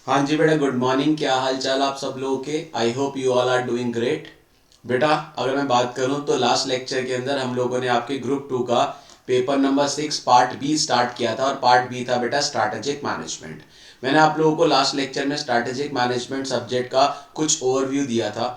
हाँ जी बेटा, good morning. क्या हाल चाल आप सब लोगों के? I hope you all are doing great. बेटा, अगर मैं बात करूं तो लास्ट लेक्चर के अंदर हम लोगों ने आपके ग्रुप 2 का paper number 6 part B start किया था, और पार्ट बी था बेटा स्ट्रैटेजिक मैनेजमेंट। मैंने आप लोगों को लास्ट लेक्चर में स्ट्रैटेजिक मैनेजमेंट सब्जेक्ट का कुछ ओवरव्यू दिया था।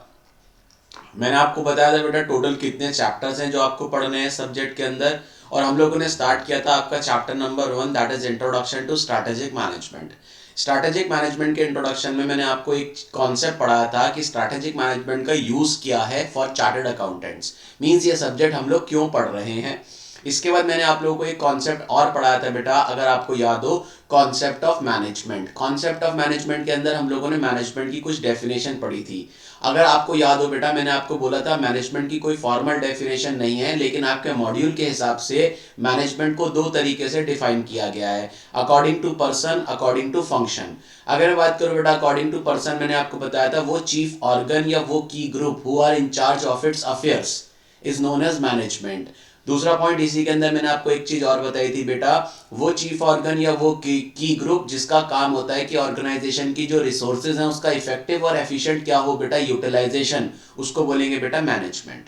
मैंने आपको बताया था बेटा टोटल कितने चैप्टर्स हैं जो आपको पढ़ने हैं सब्जेक्ट के अंदर, और हम लोगों ने स्टार्ट किया था आपका chapter number 1, that is introduction to strategic management. Strategic management के इंट्रोडक्शन में मैंने आपको एक कॉन्सेप्ट पढ़ाया था कि स्ट्रैटेजिक मैनेजमेंट का यूज क्या है फॉर चार्टर्ड अकाउंटेंट्स, मींस ये सब्जेक्ट हम लोग क्यों पढ़ रहे हैं। इसके बाद मैंने आप लोगों को एक कॉन्सेप्ट और पढ़ाया था बेटा, अगर आपको याद हो, concept of management. Concept of management के अंदर हम लोगों ने मैनेजमेंट की कुछ डेफिनेशन पढ़ी थी। अगर आपको याद हो बेटा, मैंने आपको बोला था मैनेजमेंट की कोई फॉर्मल डेफिनेशन नहीं है, लेकिन आपके मॉड्यूल के हिसाब से मैनेजमेंट को दो तरीके से डिफाइन किया गया है, according to person, according to function. अगर मैं बात करूं बेटा अकॉर्डिंग टू पर्सन, मैंने आपको बताया था वो चीफ ऑर्गन या वो की group who are in charge of its affairs is known as management. दूसरा पॉइंट इसी के अंदर मैंने आपको एक चीज और बताई थी बेटा, वो चीफ ऑर्गन या वो की ग्रुप जिसका काम होता है कि ऑर्गेनाइजेशन की जो रिसोर्सेज हैं उसका इफेक्टिव और एफिशिएंट क्या हो बेटा, यूटिलाइजेशन, उसको बोलेंगे बेटा मैनेजमेंट।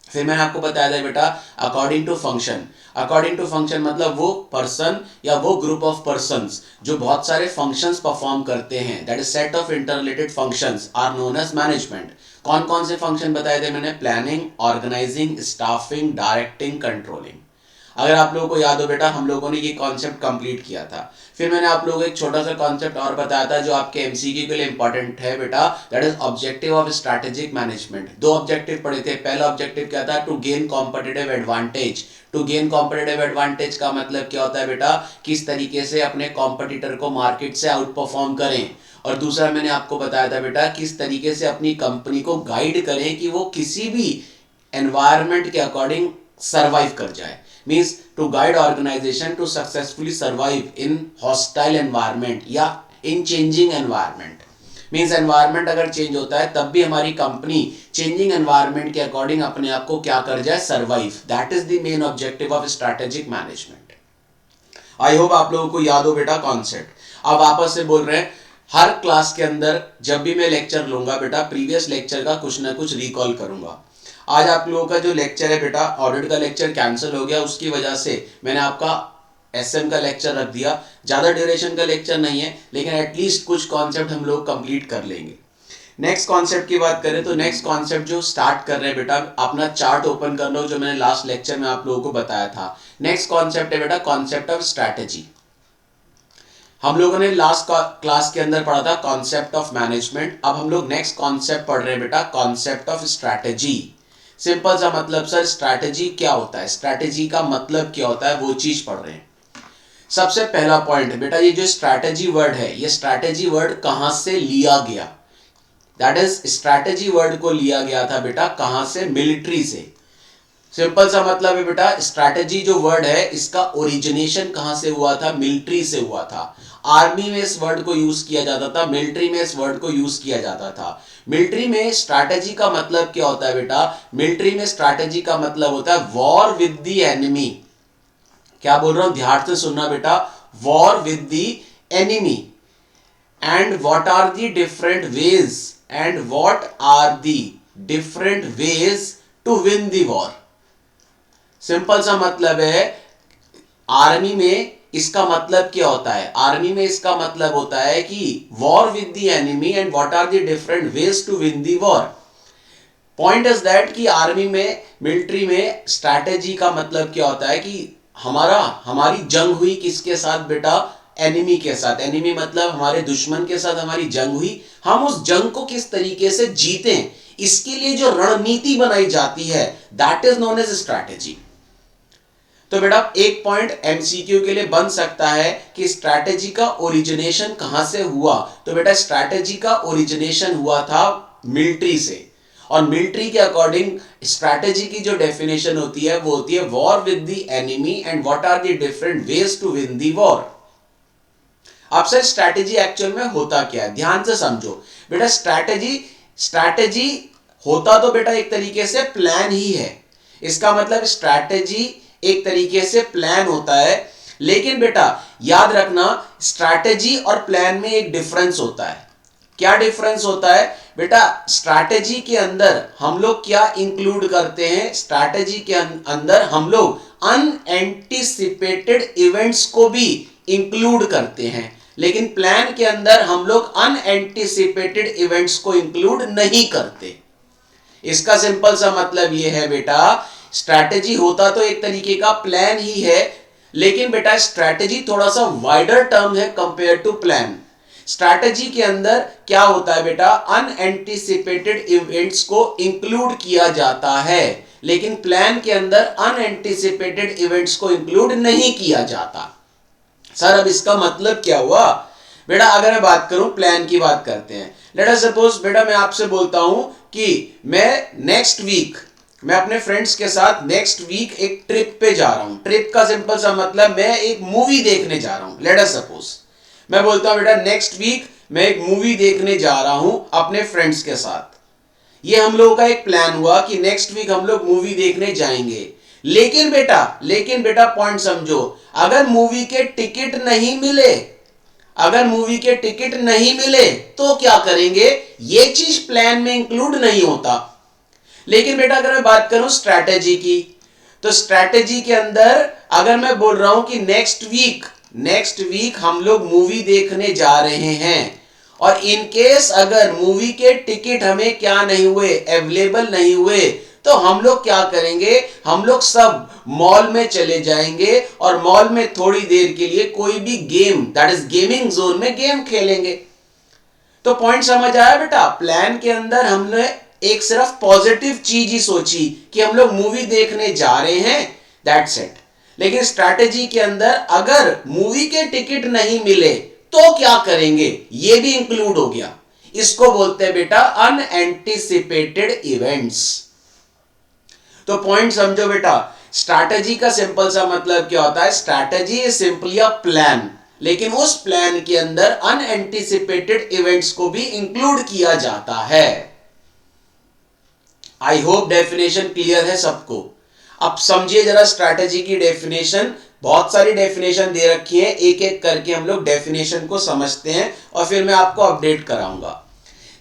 फिर मैंने आपको बताया था बेटा according to function. According to function मतलब वो पर्सन या वो ग्रुप ऑफ पर्संस जो बहुत सारे फंक्शंस परफॉर्म करते हैं, that is set of interrelated functions are known as management. कौन कौन से फंक्शन बताए थे मैंने? Planning, organizing, staffing, directing, controlling. अगर आप लोगों को याद हो बेटा, हम लोगों ने ये कॉन्सेप्ट कंप्लीट किया था। फिर मैंने आप लोगों को एक छोटा सा कॉन्सेप्ट और बताया था जो आपके एमसीक्यू के लिए इंपॉर्टेंट है बेटा, that is objective of strategic management. दो ऑब्जेक्टिव पढ़े थे। पहला ऑब्जेक्टिव क्या था? To gain competitive advantage. To gain competitive advantage का मतलब क्या होता है बेटा? किस तरीके से अपने कॉम्पिटिटर को मार्केट से आउट परफॉर्म करें। और दूसरा मैंने आपको बताया था बेटा किस तरीके से अपनी कंपनी को गाइड करें कि वो किसी भी एनवायरनमेंट के अकॉर्डिंग सर्वाइव कर जाए। Means to guide organization to successfully survive in hostile environment या in changing environment. Means environment अगर चेंज होता है तब भी हमारी कंपनी चेंजिंग एनवायरनमेंट के अकॉर्डिंग अपने आप को क्या कर जाए, survive. That is the main objective of strategic management. I hope आप लोगों को याद हो बेटा कॉन्सेप्ट। अब वापस से बोल रहे हैं, हर क्लास के अंदर जब भी मैं लेक्चर लूंगा बेटा, प्रीवियस लेक्चर का कुछ ना कुछ रिकॉल करूंगा। आज आप लोगों का जो लेक्चर है बेटा, ऑडिट का लेक्चर कैंसिल हो गया, उसकी वजह से मैंने आपका एसएम का लेक्चर रख दिया। ज़्यादा ड्यूरेशन का लेक्चर नहीं है, लेकिन एटलीस्ट कुछ कॉन्सेप्ट हम लोग कंप्लीट कर लेंगे। नेक्स्ट कॉन्सेप्ट की बात करें तो नेक्स्ट कॉन्सेप्ट जो स्टार्ट कर रहे हैं बेटा, अपना चार्ट ओपन कर लो जो मैंने लास्ट लेक्चर में आप लोगों को बताया था। नेक्स्ट कॉन्सेप्ट है बेटा कॉन्सेप्ट ऑफ स्ट्रैटेजी। हम लोगों ने लास्ट क्लास के अंदर पढ़ा था कॉन्सेप्ट ऑफ मैनेजमेंट। अब हम लोग नेक्स्ट कॉन्सेप्ट पढ़ रहे हैं बेटा, कॉन्सेप्ट ऑफ स्ट्रैटेजी। सिंपल सा मतलब सर स्ट्रैटेजी क्या होता है, स्ट्रैटेजी का मतलब क्या होता है, वो चीज पढ़ रहे हैं। सबसे पहला पॉइंट बेटा, ये जो स्ट्रैटेजी वर्ड है, ये स्ट्रैटेजी वर्ड कहां से लिया गया? दैट इज स्ट्रैटेजी वर्ड को लिया गया था बेटा कहां से? मिलिट्री से। सिंपल सा मतलब है बेटा, स्ट्रैटेजी जो वर्ड है इसका ओरिजिनेशन कहां से हुआ था? मिलिट्री से हुआ था। आर्मी में इस वर्ड को यूज किया जाता था, मिलिट्री में इस वर्ड को यूज किया जाता था। मिलिट्री में स्ट्रैटेजी का मतलब क्या होता है बेटा? मिलिट्री में स्ट्रैटेजी का मतलब होता है वॉर विद द एनिमी। क्या बोल रहा हूं, ध्यान से सुनना बेटा, war with the enemy. And what are the different ways, and what are the different ways to win the war. Simple सा मतलब है, आर्मी में इसका मतलब क्या होता है? आर्मी में इसका मतलब होता है कि war with the enemy and what are the different ways to win the war. Point is that कि आर्मी में, मिलिट्री में स्ट्रैटेजी का मतलब क्या होता है कि हमारी जंग हुई किसके साथ बेटा? एनिमी के साथ। एनिमी मतलब हमारे दुश्मन के साथ हमारी जंग हुई, हम उस जंग को किस तरीके से जीतें, इसके लिए जो रणनीति बनाई जाती है, that is known as strategy. तो बेटा एक पॉइंट एमसीक्यू के लिए बन सकता है कि स्ट्रैटेजी का ओरिजिनेशन कहां से हुआ? तो बेटा स्ट्रैटेजी का ओरिजिनेशन हुआ था मिलिट्री से, और मिलिट्री के अकॉर्डिंग स्ट्रैटेजी की जो डेफिनेशन होती है वो होती है war with the enemy and what are the different ways to win the war. अब सर स्ट्रैटेजी एक्चुअल में होता क्या है, ध्यान से समझो बेटा। स्ट्रैटेजी होता तो बेटा एक तरीके से प्लान ही है। इसका मतलब स्ट्रैटेजी एक तरीके से प्लान होता है, लेकिन बेटा याद रखना स्ट्रैटेजी और प्लान में एक डिफरेंस होता है। क्या डिफरेंस होता है बेटा? स्ट्रैटेजी के अंदर हम लोग क्या इंक्लूड करते हैं? स्ट्रैटेजी के अंदर हम लोग अनएंटिसिपेटेड इवेंट्स को भी इंक्लूड करते हैं, लेकिन प्लान के अंदर हम लोग अनएंटिसिपेटेड इवेंट्स को इंक्लूड नहीं करते। इसका सिंपल सा मतलब यह है बेटा, स्ट्रैटेजी होता तो एक तरीके का प्लान ही है, लेकिन बेटा स्ट्रैटेजी थोड़ा सा वाइडर टर्म है कंपेयर टू प्लान। स्ट्रैटेजी के अंदर क्या होता है बेटा? अनएंटिसिपेटेड इवेंट्स को इंक्लूड किया जाता है, लेकिन प्लान के अंदर अनएंटिसिपेटेड इवेंट्स को इंक्लूड नहीं किया जाता। सर अब इसका मतलब क्या हुआ बेटा? अगर मैं बात करूं, प्लान की बात करते हैं। लेट अस सपोज बेटा मैं आपसे बोलता हूं कि मैं नेक्स्ट वीक मैं अपने फ्रेंड्स के साथ नेक्स्ट वीक एक ट्रिप पे जा रहा हूं। ट्रिप का सिंपल सा मतलब मैं एक मूवी देखने जा रहा हूं। लेट अस सपोज मैं बोलता हूं बेटा नेक्स्ट वीक मैं एक मूवी देखने जा रहा हूं अपने फ्रेंड्स के साथ। ये हम लोगों का एक प्लान हुआ कि नेक्स्ट वीक हम लोग मूवी देखने जाएंगे। लेकिन बेटा पॉइंट समझो, अगर मूवी के टिकट नहीं मिले, अगर मूवी के टिकट नहीं मिले तो क्या करेंगे? ये चीज प्लान में इंक्लूड नहीं होता। लेकिन बेटा अगर मैं बात करूं स्ट्रैटेजी की, तो स्ट्रैटेजी के अंदर अगर मैं बोल रहा हूं कि नेक्स्ट वीक हम लोग मूवी देखने जा रहे हैं, और इन केस अगर मूवी के टिकट हमें क्या नहीं हुए, अवेलेबल नहीं हुए, तो हम लोग क्या करेंगे? हम लोग सब मॉल में चले जाएंगे और मॉल में थोड़ी देर के लिए कोई भी game, that is gaming zone में गेम खेलेंगे। तो पॉइंट समझ आया बेटा? प्लान के अंदर हमने एक सिर्फ पॉजिटिव चीज ही सोची कि हम लोग मूवी देखने जा रहे हैं, दैट्स इट। लेकिन स्ट्रैटेजी के अंदर अगर मूवी के टिकट नहीं मिले तो क्या करेंगे, ये भी इंक्लूड हो गया। इसको बोलते हैं बेटा अनएंटिसिपेटेड इवेंट्स। तो पॉइंट समझो बेटा, स्ट्रैटेजी का सिंपल सा मतलब क्या होता है? Strategy is simply a plan, लेकिन उस प्लान के अंदर अनएंटिसिपेटेड इवेंट्स को भी इंक्लूड किया जाता है। आई होप डेफिनेशन क्लियर है सबको। अब समझिए जरा स्ट्रैटेजी की डेफिनेशन। बहुत सारी डेफिनेशन दे रखी है, एक एक करके हम लोग डेफिनेशन को समझते हैं और फिर मैं आपको अपडेट कराऊंगा।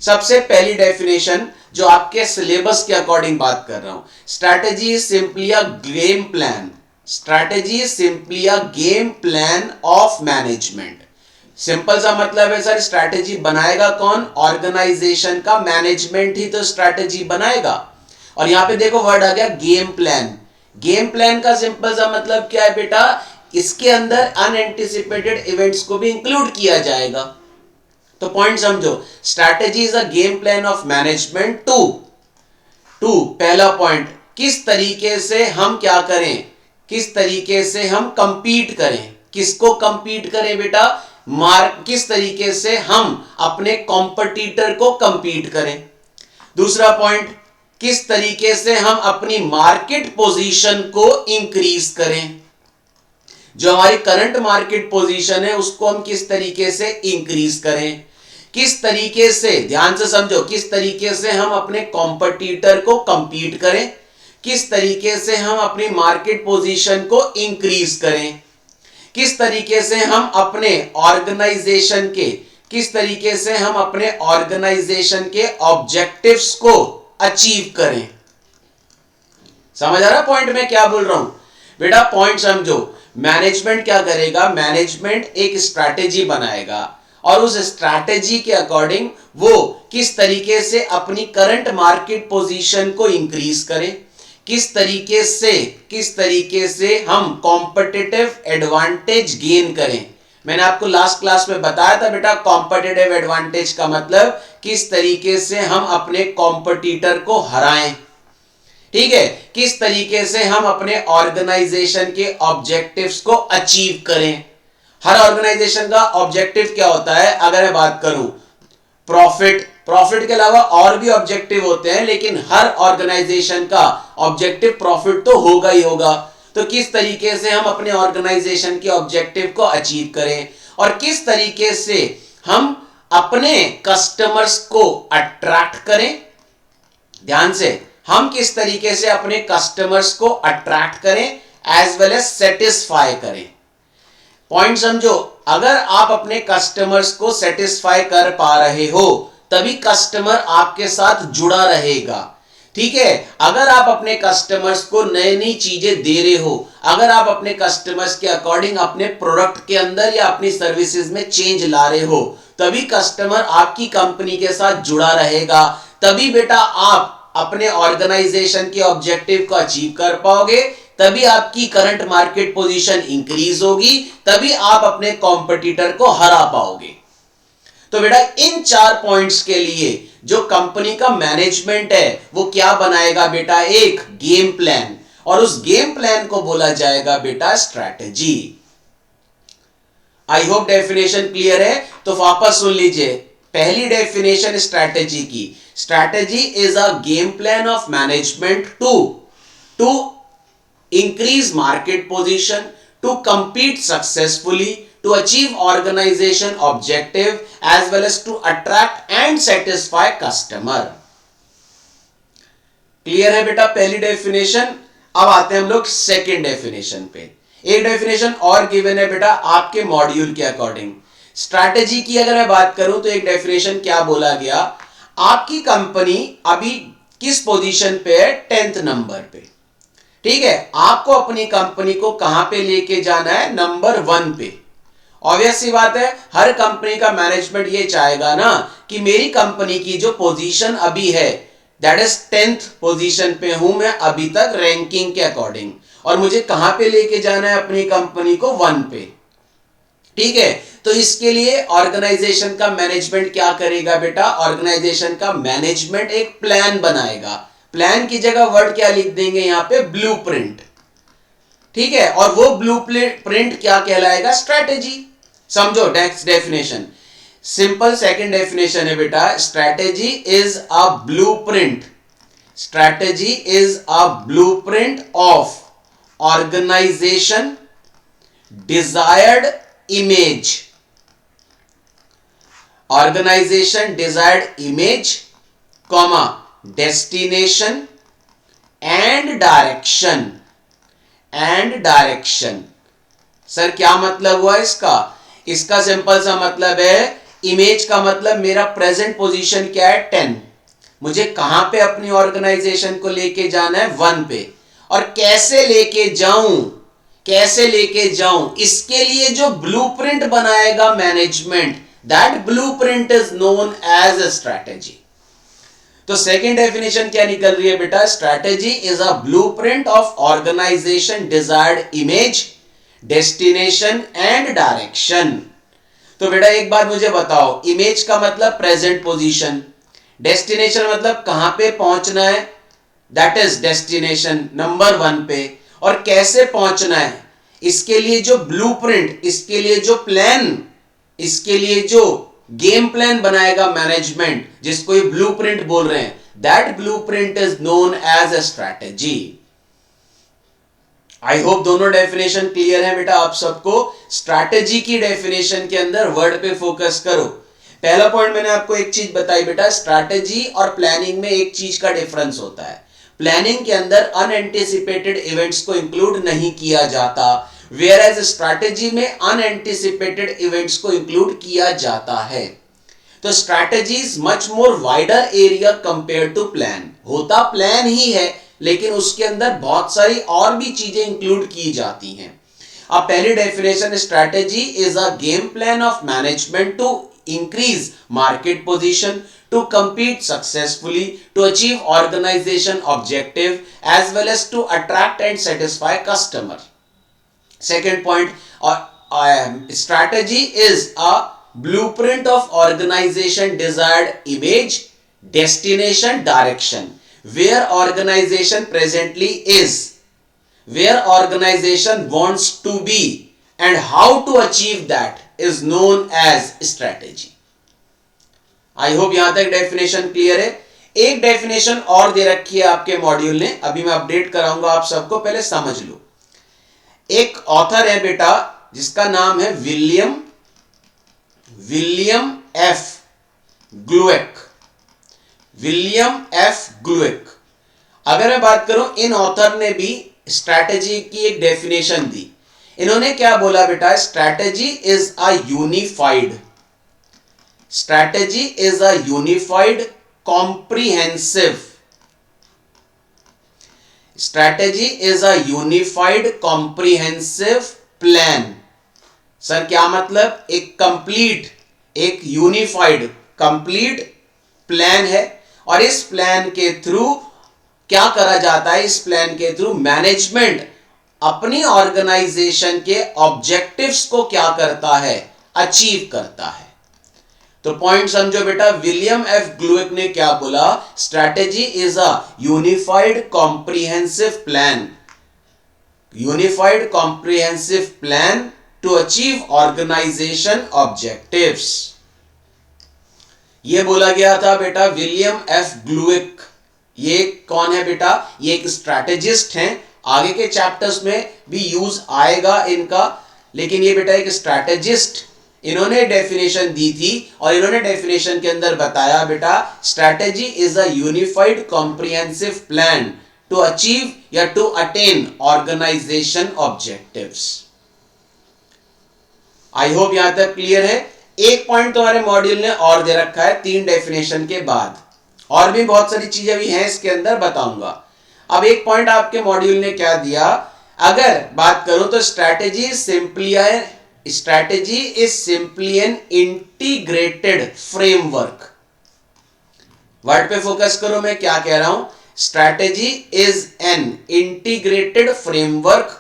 सबसे पहली डेफिनेशन जो आपके सिलेबस के अकॉर्डिंग बात कर रहा हूं, strategy is simply a game plan. Strategy is simply a game plan of management. Simple सा मतलब है सर, स्ट्रैटेजी बनाएगा कौन? ऑर्गेनाइजेशन का मैनेजमेंट ही तो स्ट्रैटेजी बनाएगा। और यहां पे देखो वर्ड आ गया गेम प्लान। गेम प्लान का सिंपल सा मतलब क्या है बेटा? इसके अंदर अनएंटिसिपेटेड इवेंट्स को भी इंक्लूड किया जाएगा। तो पॉइंट समझो, strategy is a game plan of management to पहला पॉइंट, किस तरीके से हम क्या करें, किस तरीके से हम कंपीट करें। किसको कंपीट करें बेटा? किस तरीके से हम अपने कॉम्पिटिटर को कंपीट करें। दूसरा पॉइंट, किस तरीके से हम अपनी मार्केट पोजीशन को इंक्रीज करें। जो हमारी करंट मार्केट पोजीशन है उसको हम किस तरीके से इंक्रीज करें। किस तरीके से, ध्यान से समझो, किस तरीके से हम अपने कॉम्पिटिटर को कंपीट करें, किस तरीके से हम अपनी मार्केट पोजीशन को इंक्रीज करें, किस तरीके से हम अपने ऑर्गेनाइजेशन के, किस तरीके से हम अपने ऑर्गेनाइजेशन के ऑब्जेक्टिव्स को अचीव करें। समझ आ रहा पॉइंट में क्या बोल रहा हूं बेटा? पॉइंट समझो, मैनेजमेंट क्या करेगा? मैनेजमेंट एक स्ट्रैटेजी बनाएगा और उस स्ट्रैटेजी के अकॉर्डिंग वो किस तरीके से अपनी करंट मार्केट पोजीशन को इंक्रीज करें, किस तरीके से हम कॉम्पिटिटिव एडवांटेज गेन करें। मैंने आपको लास्ट क्लास में बताया था बेटा, कॉम्पिटिटिव एडवांटेज का मतलब किस तरीके से हम अपने कॉम्पिटिटर को हराएं, ठीक है, किस तरीके से हम अपने ऑर्गेनाइजेशन के ऑब्जेक्टिव्स को अचीव करें। हर ऑर्गेनाइजेशन का ऑब्जेक्टिव क्या होता है? अगर मैं बात करूं प्रॉफिट के अलावा और भी ऑब्जेक्टिव होते हैं, लेकिन हर ऑर्गेनाइजेशन का ऑब्जेक्टिव प्रॉफिट तो होगा ही होगा। तो किस तरीके से हम अपने ऑर्गेनाइजेशन के ऑब्जेक्टिव को अचीव करें और किस तरीके से हम अपने कस्टमर्स को अट्रैक्ट करें। ध्यान से, हम किस तरीके से अपने कस्टमर्स को अट्रैक्ट करें एज वेल एज सेटिस्फाई करें। पॉइंट समझो, अगर आप अपने कस्टमर्स को सेटिस्फाई कर पा रहे हो तभी कस्टमर आपके साथ जुड़ा रहेगा। ठीक है, अगर आप अपने कस्टमर्स को नई नई चीजें दे रहे हो, अगर आप अपने कस्टमर्स के अकॉर्डिंग अपने प्रोडक्ट के अंदर या अपनी सर्विसेज में चेंज ला रहे हो, तभी कस्टमर आपकी कंपनी के साथ जुड़ा रहेगा। तभी बेटा आप अपने ऑर्गेनाइजेशन के ऑब्जेक्टिव को अचीव कर पाओगे, तभी आपकी करंट मार्केट पोजीशन इंक्रीज होगी, तभी आप अपने कॉम्पिटिटर को हरा पाओगे। तो बेटा इन 4 पॉइंट्स के लिए जो कंपनी का मैनेजमेंट है वो क्या बनाएगा बेटा, एक गेम प्लान, और उस गेम प्लान को बोला जाएगा बेटा strategy. I hope definition clear है। तो वापस सुन लीजिए, पहली डेफिनेशन स्ट्रैटेजी की, strategy is a game plan of management to increase market position, to compete successfully, to achieve organization objective, as well as to attract and satisfy customer। Clear है बेटा पहली डेफिनेशन। अब आते हैं हम लोग सेकेंड डेफिनेशन पे। एक डेफिनेशन और गिवन है बेटा आपके मॉड्यूल के अकॉर्डिंग। स्ट्रैटेजी की अगर मैं बात करूं तो एक डेफिनेशन क्या बोला गया, आपकी कंपनी अभी किस पोजीशन पे है, 10th नंबर पे। ठीक है, आपको अपनी कंपनी को कहां पे लेके जाना है, नंबर 1 पे। ऑब्वियस सी बात है, हर कंपनी का मैनेजमेंट ये चाहेगा ना कि मेरी कंपनी की जो पोजीशन अभी है दैट इज 10th पोजीशन पे हूं मैं अभी तक रैंकिंग के अकॉर्डिंग, और मुझे कहां पे लेके जाना है अपनी कंपनी को, 1 पे। ठीक है, तो इसके लिए ऑर्गेनाइजेशन का मैनेजमेंट क्या करेगा बेटा, ऑर्गेनाइजेशन का मैनेजमेंट एक प्लान बनाएगा। प्लान की जगह वर्ड क्या लिख देंगे यहां पे, ब्लूप्रिंट। ठीक है, और वो ब्लूप्रिंट क्या कहलाएगा, स्ट्रैटेजी। समझो next definition, simple second definition है बेटा, strategy is a blueprint, strategy is a blueprint of organization desired image, organization desired image comma destination and direction, and direction. Sir क्या मतलब हुआ इसका, इसका सिंपल सा मतलब है, इमेज का मतलब मेरा प्रेजेंट पोजीशन क्या है, 10, मुझे कहां पे अपनी ऑर्गेनाइजेशन को लेके जाना है, 1 पे, और कैसे लेके जाऊं, कैसे लेके जाऊं, इसके लिए जो ब्लूप्रिंट बनाएगा management, that blueprint is known as a strategy. तो सेकेंड डेफिनेशन क्या निकल रही है बेटा, strategy is a blueprint of organization desired image, destination and direction. तो बेटा एक बात मुझे बताओ, इमेज का मतलब प्रेजेंट पोजीशन, डेस्टिनेशन मतलब कहां पे पहुंचना है, दैट इज डेस्टिनेशन नंबर 1 पे, और कैसे पहुंचना है, इसके लिए जो ब्लूप्रिंट, इसके लिए जो प्लान, इसके लिए जो गेम प्लान बनाएगा मैनेजमेंट, जिसको ये ब्लूप्रिंट बोल रहे हैं, that blueprint is known as a strategy. I hope दोनों डेफिनेशन क्लियर है बेटा आप सबको। स्ट्रैटेजी की डेफिनेशन के अंदर वर्ड पे फोकस करो। पहला पॉइंट मैंने आपको एक चीज बताई बेटा, स्ट्रैटेजी और प्लानिंग में एक चीज का डिफरेंस होता है, प्लानिंग के अंदर अनएंटिसिपेटेड इवेंट्स को इंक्लूड नहीं किया जाता, वेयर एज स्ट्रैटेजी में अनएंटिसिपेटेड इवेंट्स को इंक्लूड किया जाता है। तो strategy is much more wider area compare to plan, होता प्लान ही है लेकिन उसके अंदर बहुत सारी और भी चीजें इंक्लूड की जाती हैं। अब पहली definition, strategy is a game plan of management to increase market position, to compete successfully, to achieve organization objective, as well as to attract and satisfy customer. Second point, strategy is a blueprint of organization desired image, destination, direction, where organization presently is, where organization wants to be, and how to achieve that is known as strategy. I hope यहां तक definition clear है। एक definition और दे रखी है आपके module ने, अभी मैं अपडेट कराऊंगा आप सबको, पहले समझ लो। एक ऑथर है बेटा जिसका नाम है विलियम एफ ग्लुएक, विलियम एफ ग्लुएक। अगर मैं बात करूं, इन ऑथर ने भी स्ट्रैटेजी की एक डेफिनेशन दी। इन्होंने क्या बोला बेटा, strategy is a unified, strategy is a unified comprehensive, strategy is a unified comprehensive plan. Sir क्या मतलब, एक कंप्लीट, एक यूनिफाइड कंप्लीट प्लान है, और इस प्लान के थ्रू क्या करा जाता है, इस प्लान के थ्रू मैनेजमेंट अपनी ऑर्गेनाइजेशन के ऑब्जेक्टिव्स को क्या करता है, अचीव करता है। तो पॉइंट समझो बेटा, विलियम एफ ग्लुइक ने क्या बोला, strategy is a unified comprehensive plan, unified comprehensive plan to achieve organization objectives. यह बोला गया था बेटा विलियम एफ ग्लुइक। ये कौन है बेटा, ये एक स्ट्रैटेजिस्ट हैं, आगे के चैप्टर्स में भी यूज आएगा इनका, लेकिन ये बेटा एक स्ट्रैटेजिस्ट, इन्होंने डेफिनेशन दी थी, और इन्होंने डेफिनेशन के अंदर बताया बेटा, strategy is a unified comprehensive plan to achieve या to attain organization objectives. I hope यहां तक क्लियर है। एक पॉइंट तुम्हारे मॉड्यूल ने और दे रखा है 3 डेफिनेशन के बाद, और भी बहुत सारी चीजें भी हैं इसके अंदर, बताऊंगा। अब एक पॉइंट आपके मॉड्यूल ने क्या दिया, अगर बात करूं तो strategy is simply N integrated framework. Word पे फोकस करो, मैं क्या कह रहा हूं, strategy is an integrated framework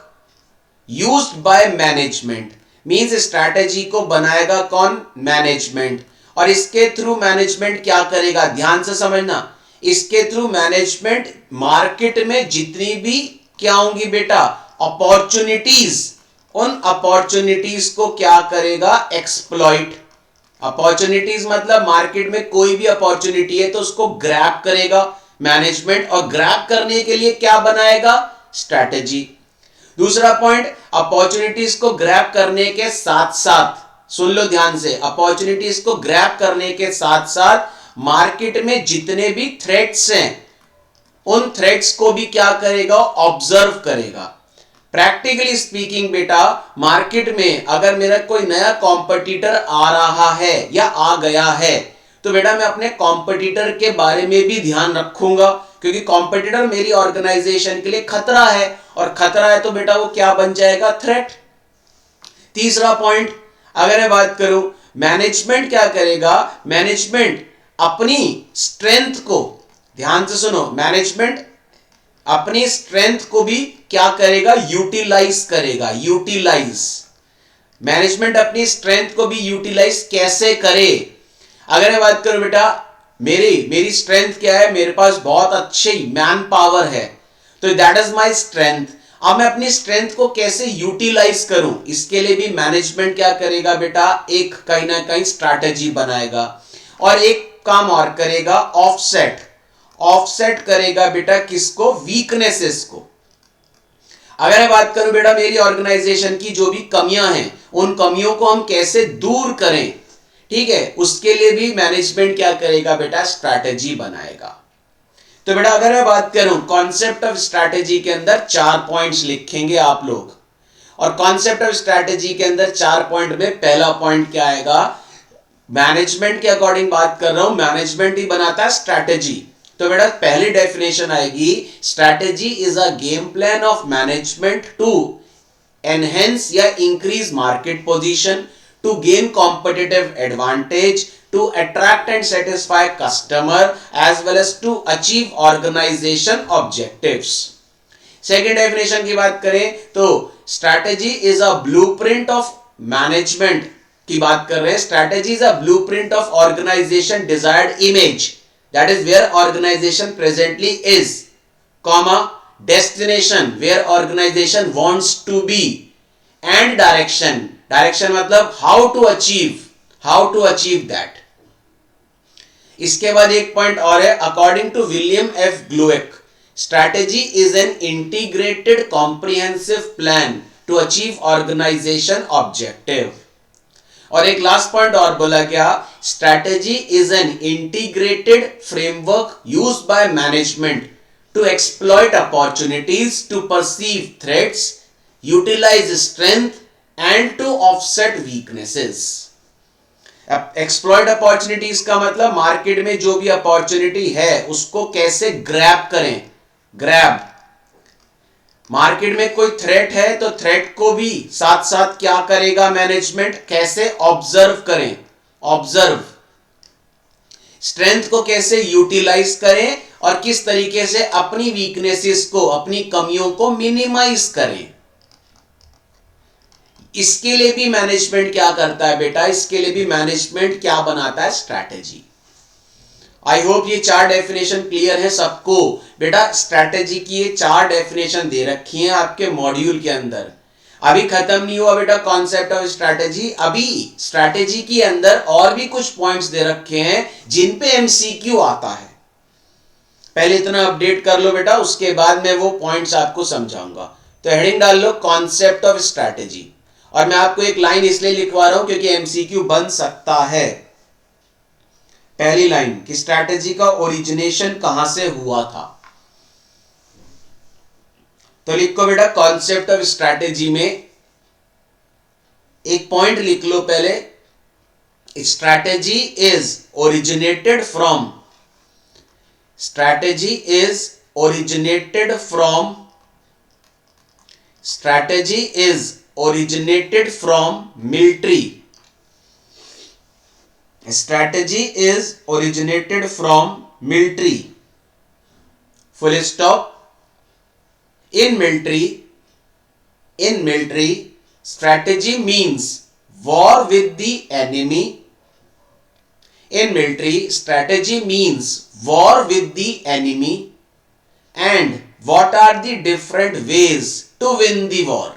used by management, means strategy को बनाएगा कौन, मैनेजमेंट, और इसके थ्रू मैनेजमेंट क्या करेगा, ध्यान से समझना, इसके थ्रू मैनेजमेंट मार्केट में जितनी भी क्या होंगी बेटा, अपॉर्चुनिटीज, उन अपॉर्चुनिटीज को क्या करेगा, एक्सप्लॉइट। अपॉर्चुनिटीज मतलब मार्केट में कोई भी अपॉर्चुनिटी है तो उसको ग्रैब करेगा मैनेजमेंट, और ग्रैब करने के लिए क्या बनाएगा, स्ट्रैटेजी। दूसरा पॉइंट, अपॉर्चुनिटीज को ग्रैब करने के साथ साथ, सुन लो ध्यान से, अपॉर्चुनिटीज को ग्रैब करने के साथ साथ मार्केट में जितने भी थ्रेट्स हैं उन थ्रेट्स को भी क्या करेगा, ऑब्जर्व करेगा। प्रैक्टिकली स्पीकिंग बेटा, मार्केट में अगर मेरा कोई नया कॉम्पिटिटर आ रहा है या आ गया है, तो बेटा मैं अपने कॉम्पिटिटर के बारे में भी ध्यान रखूंगा, क्योंकि कॉम्पिटिटर मेरी ऑर्गेनाइजेशन के लिए खतरा है, और खतरा है तो बेटा वो क्या बन जाएगा, थ्रेट। तीसरा पॉइंट, अगर मैं बात करूं, मैनेजमेंट क्या करेगा, मैनेजमेंट अपनी स्ट्रेंथ को, ध्यान से सुनो, मैनेजमेंट अपनी स्ट्रेंथ को भी क्या करेगा, यूटिलाइज करेगा, यूटिलाइज। मैनेजमेंट अपनी स्ट्रेंथ को भी यूटिलाइज कैसे करे, अगर मैं बात करूं बेटा, मेरी स्ट्रेंथ क्या है, मेरे पास बहुत अच्छी मैन पावर है, तो दैट इज माय स्ट्रेंथ। अब मैं अपनी स्ट्रेंथ को कैसे यूटिलाइज करूं, इसके लिए भी मैनेजमेंट क्या करेगा बेटा, एक कहीं ना कहीं स्ट्रैटेजी बनाएगा, और एक काम और करेगा, ऑफसेट करेगा बेटा, किसको, वीकनेसेस को। अगर मैं बात करूं बेटा, मेरी ऑर्गेनाइजेशन की जो भी कमियां हैं, उन कमियों को हम कैसे दूर करें, ठीक है, उसके लिए भी मैनेजमेंट क्या करेगा बेटा, स्ट्रैटेजी बनाएगा। तो बेटा अगर मैं बात करूं, कॉन्सेप्ट ऑफ स्ट्रैटेजी के अंदर 4 पॉइंट्स लिखेंगे आप लोग, और कॉन्सेप्ट ऑफ स्ट्रैटेजी के अंदर 4 पॉइंट में पहला पॉइंट क्या आएगा, मैनेजमेंट के अकॉर्डिंग बात कर रहा हूं, मैनेजमेंट ही बनाता है स्ट्रैटेजी। तो बेटा पहली डेफिनेशन आएगी, strategy is a game plan of management to enhance या increase market position, to gain competitive advantage, to attract and satisfy customer, as well as to achieve organization objectives. Second definition की बात करें तो strategy is a blueprint of management की बात कर रहे हैं, strategy is a blueprint of organization desired image, that is where organization presently is, comma destination where organization wants to be, and direction मतलब हाउ टू अचीव दैट। इसके बाद एक point और है, according to William F Glueck, strategy is an integrated comprehensive plan to achieve organization objective. और एक last point और बोला गया, strategy is an integrated framework used by management to exploit opportunities, to perceive threats utilize strength and to offset weaknesses. Exploit opportunities का मतलब market में जो भी अपॉर्चुनिटी है उसको कैसे ग्रैब करें। ग्रैब, मार्केट में कोई थ्रेट है तो थ्रेट को भी साथ साथ क्या करेगा मैनेजमेंट, कैसे ऑब्जर्व करें। ऑब्जर्व, स्ट्रेंथ को कैसे यूटिलाइज करें और किस तरीके से अपनी वीकनेसेस को, अपनी कमियों को मिनिमाइज करें। इसके लिए भी मैनेजमेंट क्या करता है बेटा, इसके लिए भी मैनेजमेंट क्या बनाता है, स्ट्रैटेजी। आई होप ये 4 डेफिनेशन क्लियर है सबको। बेटा स्ट्रैटेजी की ये 4 डेफिनेशन दे रखी हैं आपके मॉड्यूल के अंदर। अभी खत्म नहीं हुआ बेटा कॉन्सेप्ट ऑफ स्ट्रैटेजी, अभी स्ट्रैटेजी के अंदर और भी कुछ पॉइंट्स दे रखे हैं जिन पे एमसीक्यू आता है। पहले इतना अपडेट कर लो बेटा, उसके बाद मैं वो पॉइंट्स आपको समझाऊंगा। तो हेडिंग डाल लो कॉन्सेप्ट ऑफ स्ट्रैटेजी, और मैं आपको एक लाइन इसलिए लिखवा रहा हूं क्योंकि एमसीक्यू बन सकता है। पहली लाइन कि स्ट्रैटेजी का ओरिजिनेशन कहां से हुआ था। तो लिखो बेटा कॉन्सेप्ट ऑफ स्ट्रैटेजी में एक पॉइंट लिख लो पहले, strategy is originated from, strategy is originated from, strategy is originated from military, strategy is originated from military, full stop। in military strategy means war with the enemy, in military strategy means war with the enemy, and what are the different ways to win the war।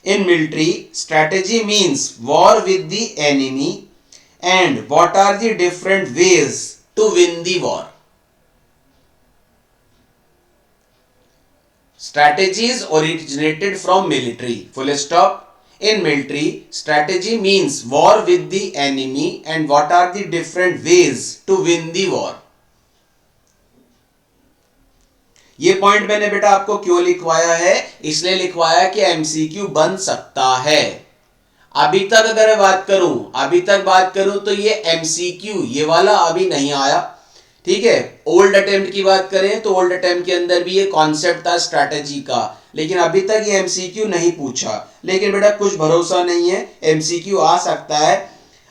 In military, strategy means war with the enemy, and what are the different ways to win the war। Strategy is originated from military, full stop। In military, strategy means war with the enemy, and what are the different ways to win the war। ये point मैंने बेटा आपको क्यों लिखवाया है, इसलिए लिखवाया कि एमसीक्यू बन सकता है। अभी तक अगर मैं बात करूं तो ये एमसीक्यू ये वाला अभी नहीं आया, ठीक है। ओल्ड अटेम्प्ट की बात करें तो ओल्ड अटेम्प्ट के अंदर भी ये कॉन्सेप्ट था स्ट्रैटेजी का, लेकिन अभी तक ये एमसीक्यू नहीं पूछा। लेकिन बेटा कुछ भरोसा नहीं है, एमसीक्यू आ सकता है।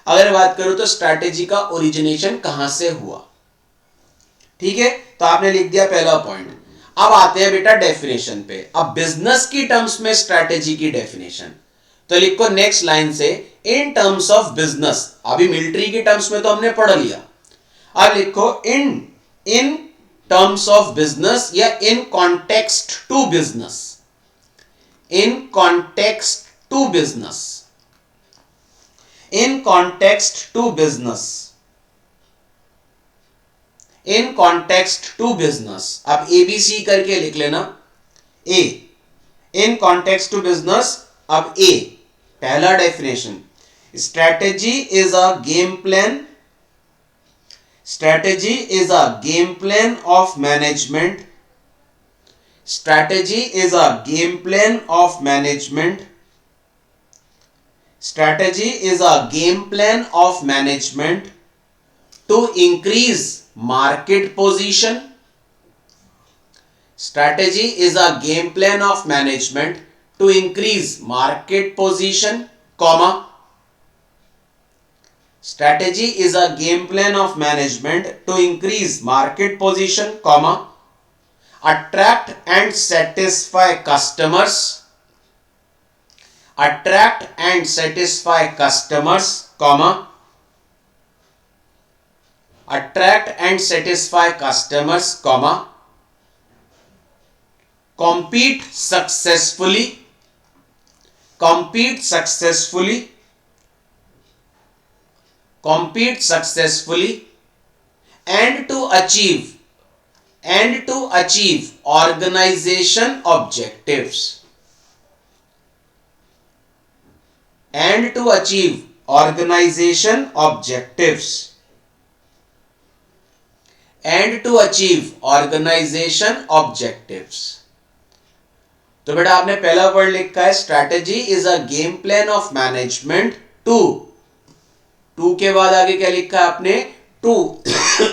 अगर बात करूं तो स्ट्रैटेजी का ओरिजिनेशन कहां से हुआ, ठीक है। तो आपने लिख दिया पहला पॉइंट। अब आते हैं बेटा डेफिनेशन पे। अब बिजनेस की टर्म्स में स्ट्रैटेजी की डेफिनेशन, तो लिखो नेक्स्ट लाइन से इन टर्म्स ऑफ बिजनेस। अभी मिलिट्री की टर्म्स में तो हमने पढ़ लिया, अब लिखो इन टर्म्स ऑफ बिजनेस या in context to business, in context to business, in context to business, in context to business. अब एबीसी करके लिख लेना। A in context to business. अब ए पहला डेफिनेशन, strategy is a game plan, strategy is a game plan of management, strategy is a game plan of management, strategy is a game plan of management to increase market position, strategy is a game plan of management to increase market position, comma, strategy is a game plan of management to increase market position, comma, attract and satisfy customers, attract and satisfy customers, comma, attract and satisfy customers, comma, compete successfully, compete successfully, compete successfully, and to achieve organization objectives, and to achieve organization objectives, and to achieve organization objectives। तो बेटा आपने पहला word लिखा है strategy is a game plan of management to के बाद आगे क्या लिखा है आपने, to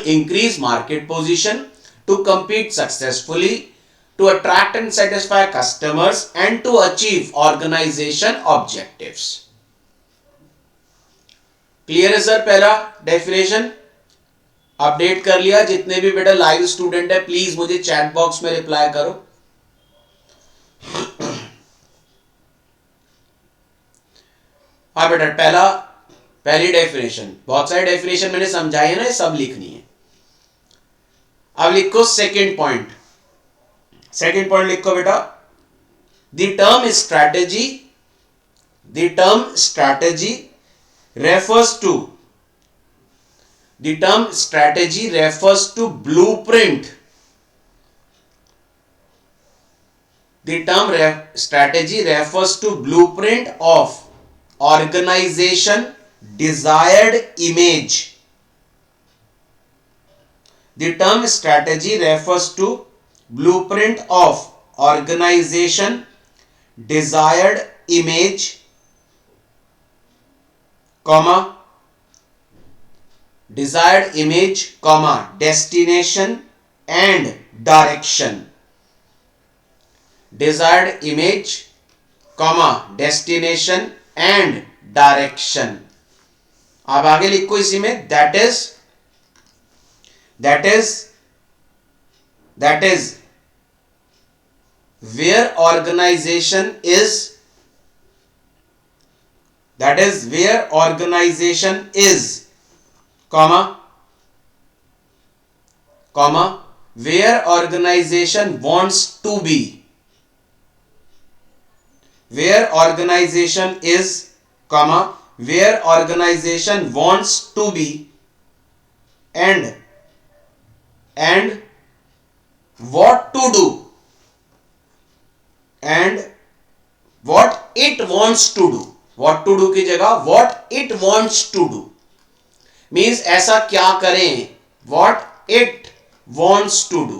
increase market position, to compete successfully, to attract and satisfy customers and to achieve organization objectives. Clear है सर? पहला डेफिनेशन अपडेट कर लिया? जितने भी बेटा लाइव स्टूडेंट है प्लीज मुझे चैट बॉक्स में रिप्लाई करो। हाँ बेटा पहली डेफिनेशन, बहुत सारी डेफिनेशन मैंने समझाई है ना, ये सब लिखनी है। अब लिखो सेकेंड पॉइंट लिखो बेटा, the term strategy refers to blueprint. The term strategy refers to blueprint of organization desired image. The term strategy refers to blueprint of organization desired image, destination and direction. Desired image, destination and direction. अब आगे लिखो इसी में, that is where organization is, where organization wants to be, where organization is, where organization wants to be, and what to do, and what it wants to do. what to do की जगह what it wants to do means ऐसा क्या करें, what it wants to do.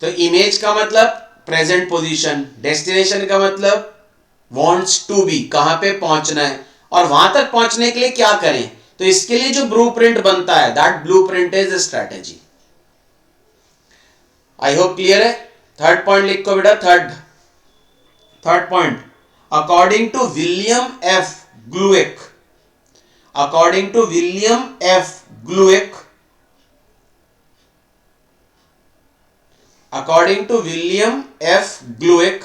तो image का मतलब present position, destination का मतलब wants to be, कहां पे पहुंचना है और वहां तक पहुंचने के लिए क्या करें. तो इसके लिए जो ब्लूप्रिंट बनता है, that blueprint is a strategy. I hope clear है. थर्ड पॉइंट लिखो बेटा, third point, according to William F Glueck, according to William F Glueck, according to William F Glueck,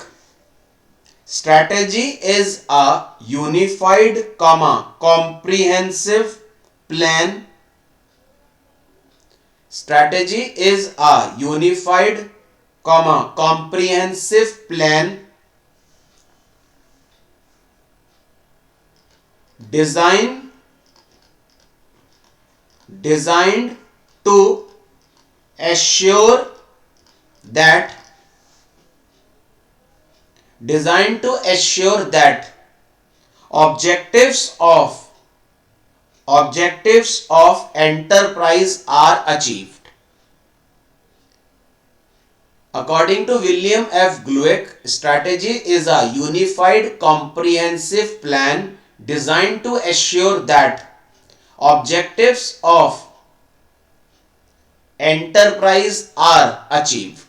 strategy is a unified, comprehensive plan. Strategy is a unified, comprehensive plan designed to assure that objectives of enterprise are achieved. According to William F. Glueck, strategy is a unified, comprehensive plan designed to assure that objectives of enterprise are achieved.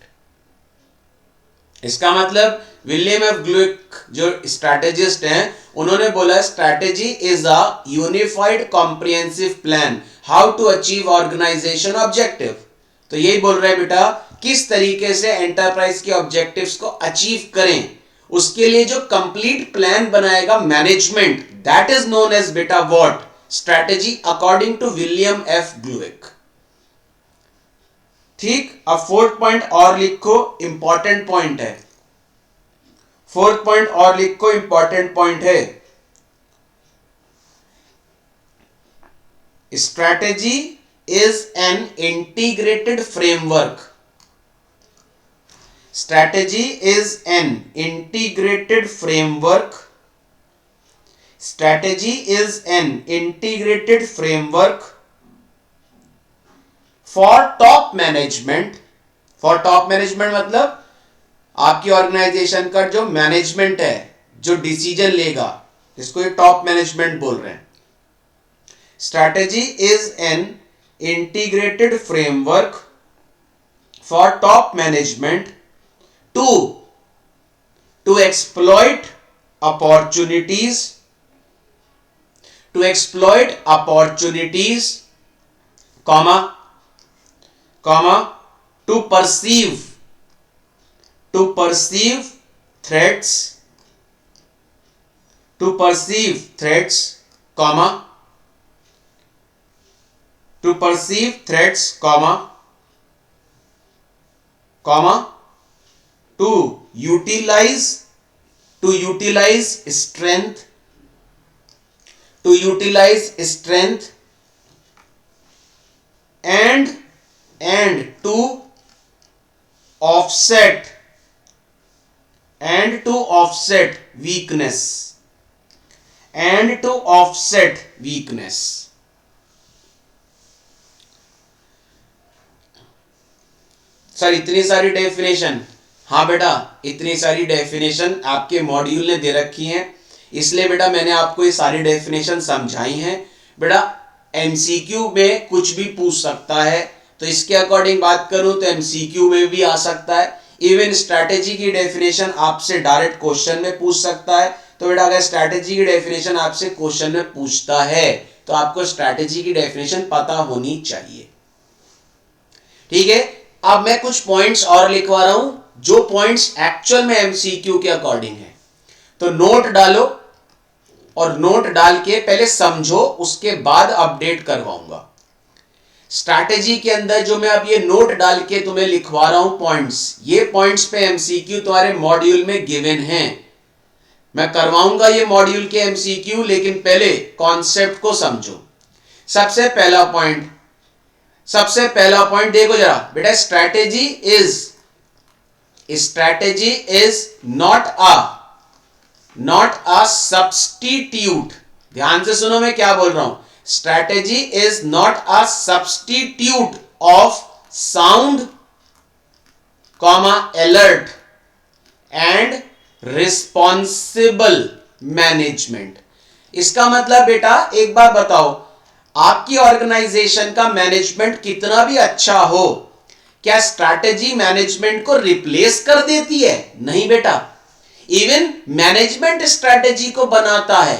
इसका मतलब William F ग्लूएक जो strategist हैं, उन्होंने बोला strategy is a unified comprehensive plan how to achieve organization objective. तो यही बोल रहे हैं बेटा, किस तरीके से एंटरप्राइज के ऑब्जेक्टिव्स को अचीव करें, उसके लिए जो कंप्लीट प्लान बनाएगा management, that is known as बेटा what, strategy, according to William F Glueck. ठीक. अब फोर्थ पॉइंट और लिखो, इंपॉर्टेंट पॉइंट है. फोर्थ पॉइंट और लिखो, इंपॉर्टेंट पॉइंट है. Strategy is an integrated framework. Strategy is an integrated framework. Strategy is an integrated framework for top management, for top management मतलब आपकी ऑर्गेनाइजेशन का जो मैनेजमेंट है, जो डिसीजन लेगा, इसको ये टॉप मैनेजमेंट बोल रहे हैं। Strategy is an integrated framework for top management to exploit opportunities, comma to perceive threats, comma to perceive threats, comma to utilize strength, and to offset weakness, sir इतनी सारी definition, हाँ बेटा इतनी सारी definition आपके मॉड्यूल ने दे रखी हैं, इसलिए बेटा मैंने आपको ये सारी डेफिनेशन समझाई हैं। बेटा एमसीक्यू में कुछ भी पूछ सकता है, तो इसके अकॉर्डिंग बात करूं तो एमसीक्यू में भी आ सकता है। इवन स्ट्रैटेजी की डेफिनेशन आपसे डायरेक्ट क्वेश्चन में पूछ सकता है। तो बेटा अगर स्ट्रैटेजी की डेफिनेशन आपसे क्वेश्चन में पूछता है तो आपको स्ट्रैटेजी की डेफिनेशन पता होनी चाहिए। ठीक है, अब मैं कुछ पॉइंट्स और लिखवा रहा हूं जो पॉइंट्स एक्चुअल में एमसीक्यू के अकॉर्डिंग है। तो नोट डालो और नोट डाल के पहले समझो, उसके बाद अपडेट करवाऊंगा। स्ट्रैटेजी के अंदर जो मैं अब ये नोट डाल के तुम्हें लिखवा रहा हूं पॉइंट्स, ये पॉइंट्स पे एमसीक्यू तुम्हारे मॉड्यूल में गिवन हैं। मैं करवाऊंगा ये मॉड्यूल के एमसीक्यू, लेकिन पहले कॉन्सेप्ट को समझो। सबसे पहला पॉइंट देखो जरा बेटा, strategy is not a substitute. ध्यान से सुनो मैं क्या बोल रहा हूं। Strategy is not a substitute of sound, alert and responsible management. इसका मतलब बेटा एक बात बताओ, आपकी ऑर्गेनाइजेशन का मैनेजमेंट कितना भी अच्छा हो, क्या स्ट्रैटेजी मैनेजमेंट को रिप्लेस कर देती है? नहीं बेटा, इवन मैनेजमेंट स्ट्रैटेजी को बनाता है।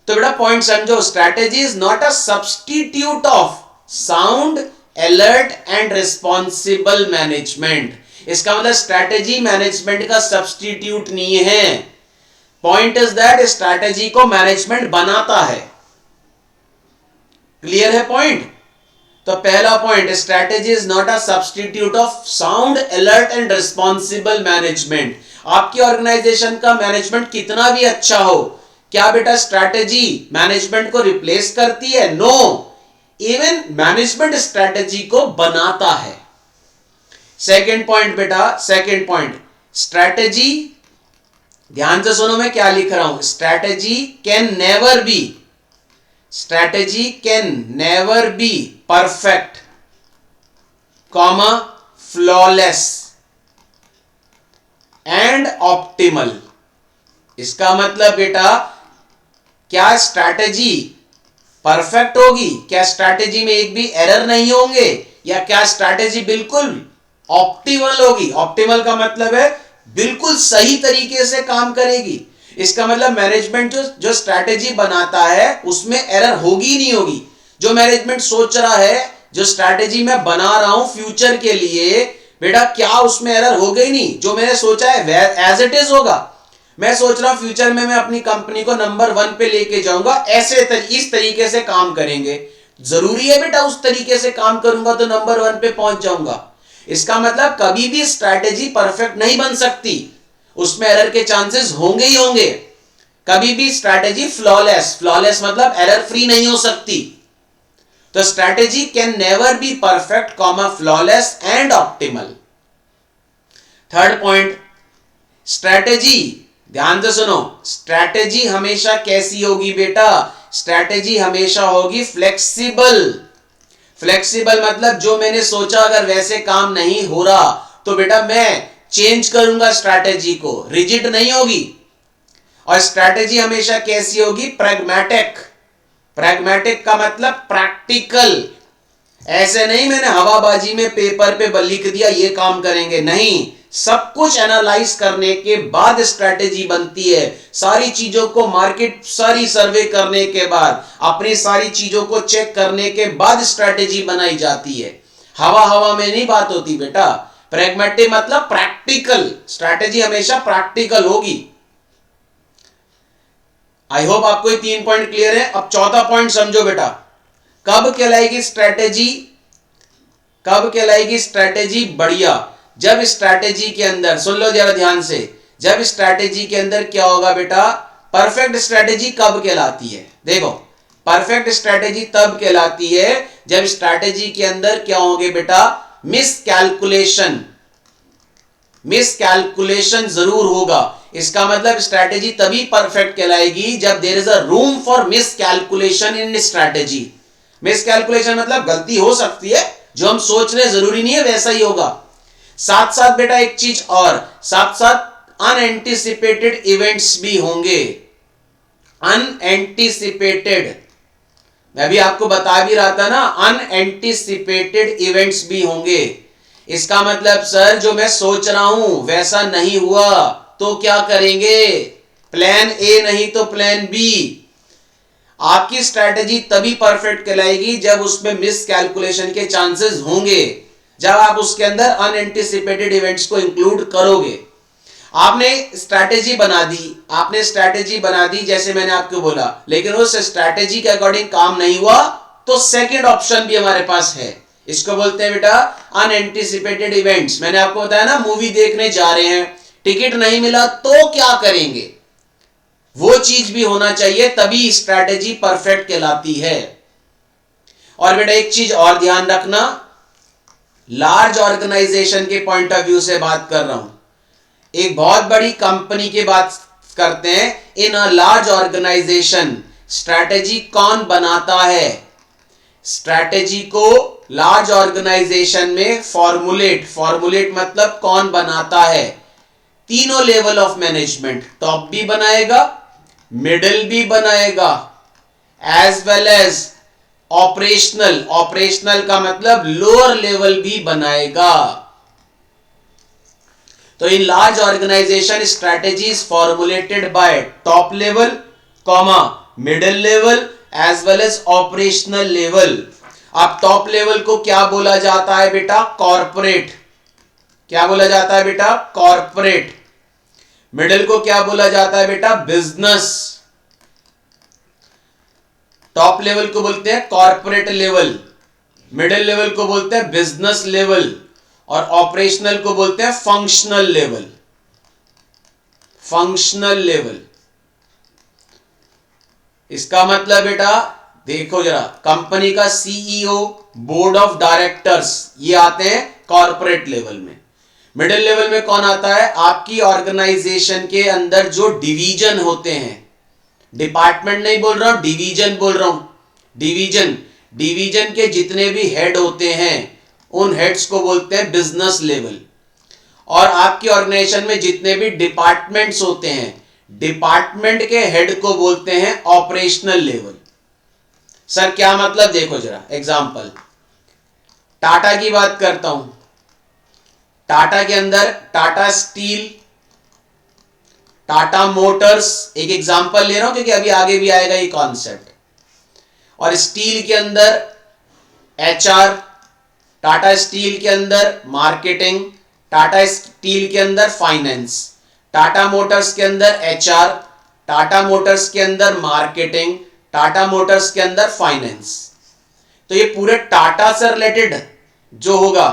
तो बेटा पॉइंट समझो, strategy is not a substitute of sound, alert and responsible management. इसका मतलब स्ट्रैटेजी मैनेजमेंट का सब्स्टिट्यूट नहीं है। पॉइंट इज दैट स्ट्रैटेजी को मैनेजमेंट बनाता है। क्लियर है पॉइंट? तो पहला point, strategy is not a substitute of sound, alert and responsible management. आपकी ऑर्गेनाइजेशन का मैनेजमेंट कितना भी अच्छा हो, क्या बेटा स्ट्रैटेजी मैनेजमेंट को रिप्लेस करती है? नो, इवन मैनेजमेंट स्ट्रैटेजी को बनाता है। सेकेंड पॉइंट बेटा, सेकेंड पॉइंट, स्ट्रैटेजी, ध्यान से सुनो मैं क्या लिख रहा हूं। Strategy can never be perfect, flawless and optimal. इसका मतलब बेटा क्या स्ट्रैटेजी परफेक्ट होगी? क्या स्ट्रैटेजी में एक भी एरर नहीं होंगे? या क्या स्ट्रैटेजी बिल्कुल ऑप्टिमल होगी? ऑप्टिमल का मतलब है बिल्कुल सही तरीके से काम करेगी। इसका मतलब मैनेजमेंट जो स्ट्रैटेजी बनाता है उसमें एरर होगी नहीं होगी। जो मैनेजमेंट सोच रहा है, जो स्ट्रैटेजी मैं बना रहा हूं फ्यूचर के लिए, बेटा क्या उसमें एरर हो गई? नहीं, जो मैंने सोचा है एज इट इज होगा। मैं सोच रहा हूं फ्यूचर में मैं अपनी कंपनी को नंबर 1 पे लेके जाऊंगा, इस तरीके से काम करेंगे। जरूरी है बेटा उस तरीके से काम करूंगा तो नंबर 1 पे पहुंच जाऊंगा। इसका मतलब कभी भी स्ट्रैटेजी परफेक्ट नहीं बन सकती, उसमें एरर के चांसेस होंगे ही होंगे। कभी भी स्ट्रैटेजी फ्लॉलेस मतलब एरर फ्री नहीं हो सकती। तो strategy can never be perfect, flawless and optimal. Third point, strategy, ध्यान से सुनो, स्ट्रैटेजी हमेशा कैसी होगी बेटा? स्ट्रैटेजी हमेशा होगी फ्लेक्सिबल। फ्लेक्सिबल मतलब जो मैंने सोचा अगर वैसे काम नहीं हो रहा तो बेटा मैं चेंज करूंगा स्ट्रैटेजी को, रिजिड नहीं होगी। और स्ट्रैटेजी हमेशा कैसी होगी? प्रैग्मेटिक। प्रैग्मेटिक का मतलब प्रैक्टिकल। ऐसे नहीं मैंने हवाबाजी में पेपर पे लिख दिया ये काम करेंगे, नहीं, सब कुछ एनालाइज करने के बाद स्ट्रैटेजी बनती है। सारी चीजों को मार्केट सारी सर्वे करने के बाद, अपनी सारी चीजों को चेक करने के बाद स्ट्रैटेजी बनाई जाती है। हवा हवा में नहीं बात होती बेटा। प्रैग्मेटिक मतलब प्रैक्टिकल, स्ट्रैटेजी हमेशा प्रैक्टिकल होगी। आई होप आपको ये 3 पॉइंट क्लियर है। अब चौथा पॉइंट समझो बेटा, कब कहलाएगी स्ट्रैटेजी? कब कहलाएगी स्ट्रैटेजी बढ़िया? जब स्ट्रैटेजी के अंदर, सुन लो जरा ध्यान से, जब स्ट्रैटेजी के अंदर क्या होगा बेटा? परफेक्ट स्ट्रैटेजी कब कहलाती है? देखो, परफेक्ट स्ट्रैटेजी तब कहलाती है जब स्ट्रैटेजी के अंदर क्या होंगे बेटा? मिसकैलकुलेशन। मिसकैलकुलेशन जरूर होगा। इसका मतलब स्ट्रैटेजी तभी परफेक्ट कहलाएगी जब there is a room for miscalculation in strategy. Miscalculation मतलब गलती हो सकती है, जो हम सोच रहे जरूरी नहीं है वैसा ही होगा। साथ साथ बेटा एक चीज और, साथ साथ अनएंटिसिपेटेड इवेंट्स भी होंगे। अनएंटिसिपेटेड, मैं भी आपको बता भी रहा था ना, अनएंटिसिपेटेड इवेंट्स भी होंगे। इसका मतलब सर जो मैं सोच रहा हूं वैसा नहीं हुआ तो क्या करेंगे? प्लान ए नहीं तो प्लान बी। आपकी स्ट्रैटेजी तभी परफेक्ट कहलाएगी जब उसमें मिस कैलकुलेशन के चांसेस होंगे, जब आप उसके अंदर अनएंटिसिपेटेड इवेंट्स को इंक्लूड करोगे। आपने स्ट्रैटेजी बना दी, आपने स्ट्रैटेजी बना दी जैसे मैंने आपको बोला, लेकिन उस स्ट्रैटेजी के अकॉर्डिंग काम नहीं हुआ तो सेकंड ऑप्शन भी हमारे पास है। इसको बोलते हैं बेटा अनएंटिसिपेटेड इवेंट्स। मैंने आपको बताया ना, मूवी देखने जा रहे हैं, टिकट नहीं मिला तो क्या करेंगे? वो चीज भी होना चाहिए, तभी स्ट्रैटेजी परफेक्ट कहलाती है। और बेटा एक चीज और ध्यान रखना, लार्ज ऑर्गेनाइजेशन के पॉइंट ऑफ व्यू से बात कर रहा हूं, एक बहुत बड़ी कंपनी की बात करते हैं। इन अ लार्ज ऑर्गेनाइजेशन स्ट्रैटेजी कौन बनाता है? स्ट्रैटेजी को लार्ज ऑर्गेनाइजेशन में फॉर्मुलेट मतलब कौन बनाता है? तीनों लेवल ऑफ मैनेजमेंट, टॉप भी बनाएगा, मिडिल भी बनाएगा, एज वेल एज ऑपरेशनल का मतलब लोअर लेवल भी बनाएगा। तो in large organization strategies formulated by top level, comma middle level as well as operational level. अब टॉप लेवल को क्या बोला जाता है बेटा? कॉर्पोरेट। क्या बोला जाता है बेटा? कॉर्पोरेट। मिडिल को क्या बोला जाता है बेटा? बिजनेस। टॉप लेवल को बोलते हैं कॉर्पोरेट लेवल, मिडिल लेवल को बोलते हैं बिजनेस लेवल, और ऑपरेशनल को बोलते हैं फंक्शनल लेवल। फंक्शनल लेवल, इसका मतलब बेटा देखो जरा, कंपनी का सीईओ, बोर्ड ऑफ डायरेक्टर्स, ये आते हैं कॉर्पोरेट लेवल में। मिडिल लेवल में कौन आता है? आपकी ऑर्गेनाइजेशन के अंदर जो डिवीजन होते हैं, डिपार्टमेंट नहीं बोल रहा हूं, डिवीजन बोल रहा हूं, डिवीजन के जितने भी हेड होते हैं उन हेड्स को बोलते हैं बिजनेस लेवल। और आपकी ऑर्गेनाइजेशन में जितने भी डिपार्टमेंट्स होते हैं, डिपार्टमेंट के हेड को बोलते हैं ऑपरेशनल लेवल। सर क्या मतलब? देखो जरा एग्जांपल, टाटा की बात करता हूं। टाटा के अंदर टाटा स्टील, टाटा मोटर्स, एक एग्जांपल ले रहा हूं क्योंकि अभी आगे भी आएगा ये कॉन्सेप्ट। और स्टील के अंदर एचआर, टाटा स्टील के अंदर मार्केटिंग, टाटा स्टील के अंदर फाइनेंस, टाटा मोटर्स के अंदर एचआर, टाटा मोटर्स के अंदर मार्केटिंग, टाटा मोटर्स के अंदर फाइनेंस। तो ये पूरे टाटा से रिलेटेड जो होगा